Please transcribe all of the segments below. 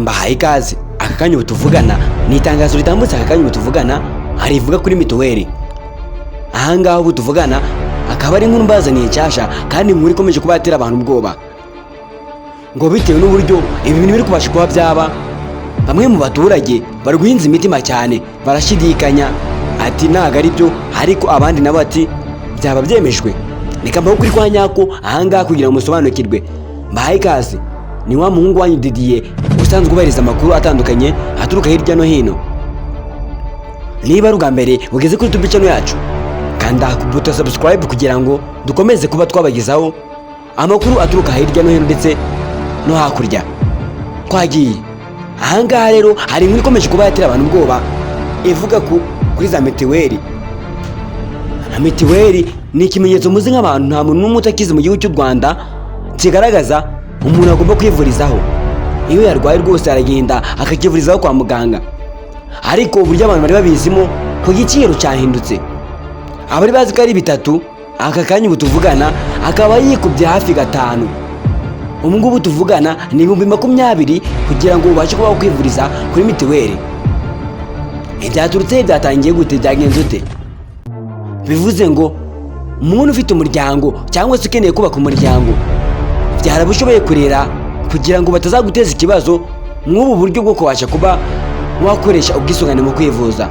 mbahaye ikaze. Aka kanya tuvugana ni itangazo ritambutse aka kanya tuvugana harivuga kuri mituweli. Ahangaha ubu tuvugana akaba ari inkuru mbazaniye cyasha kandi inkuru ikomeje kubatera abantu ubwoba, ngo bitewe n'uburyo ibi bintu biri kubasha kuba byaba, bamwe mu baturage bari guhinza imitima cyane, barashidikanya ati ntago ari byo, ariko abandi nabo ati byaba byemejwe. Reka mbaho kuri kwa nyako ahangaha kugira ngo musobanukirwe. Mbahaye ikaze, ni wa muhungu wanyu Didier usanzwe ubahiriza amakuru atandukanye aturuka hirya no hino. Niba ari ubwa mbere ugeze kuri YouTube channel yacu, kanda ku buto subscribe kugira ngo dukomeze kuba twabagezaho amakuru aturuka hirya no hino ndetse no hakurya. Twagiye ahangaha rero hari inkuru ikomeje kuba yatera abantu ubwoba ivuga kuri za mituweli. Mituweli ni ikimenyetso muzi nk'abantu nta muntu n'umwe utakize mu gihugu cy'u Rwanda kigaragaza umuntu agomba kwivurizaho. Iyo yarwaye rwose aragenda akakivurizaho kwa muganga, ariko uburyo abantu bari babizimo ku giciro cyahindutse. Abari bazi ko ari bitatu, aka kanya ubu tuvugana akaba yikubye hafi gatanu. Ubu ngubu tuvugana ni 20,000 kugira ngo ubashe kuba kwivuriza kuri mituweli. Ibyaturutse byatangiye gute, byagenze ute? Bivuze ngo umuntu ufite umuryango cyangwa se ukeneye kubaka umuryango, byarabushoboye kurera kugira ngo batazaguteza ikibazo mw'ubu buryo bwo kubasha kuba wakoresha ubwisungane mu kwivuza.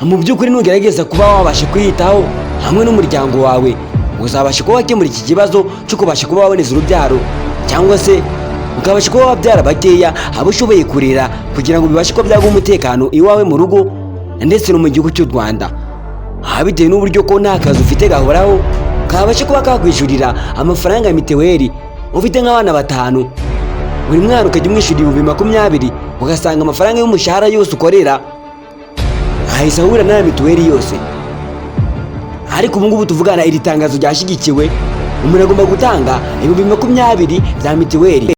Mu by'ukuri nugerageza kuba wabasha kwiyitaho hamwe n'umuryango wawe, uzabasha kuba wakemura iki kibazo cyo kubasha kuba waboneza urubyaro, cyangwa se ukabasha kuba wabyara bakeya abo ushoboye kurera kugira ngo bibashe kuba byaguha umutekano iwawe mu rugo ndetse no mu gihugu cy'u Rwanda. Bitewe n'uburyo ko nta kazi ufite gahoraho kabasha kuba kakwishyurira amafaranga ya mituweli. Ufite nk'abana 5, buri mwana ukajya umwishyurira 20,000, ugasanga amafaranga y'umushahara yose ukorera ahise ahura na mituweli yose. Ariko ubu ngubu tuvugana iri tangazo ryashyigikiwe, umuntu agomba gutanga 20,000 bya mituweli.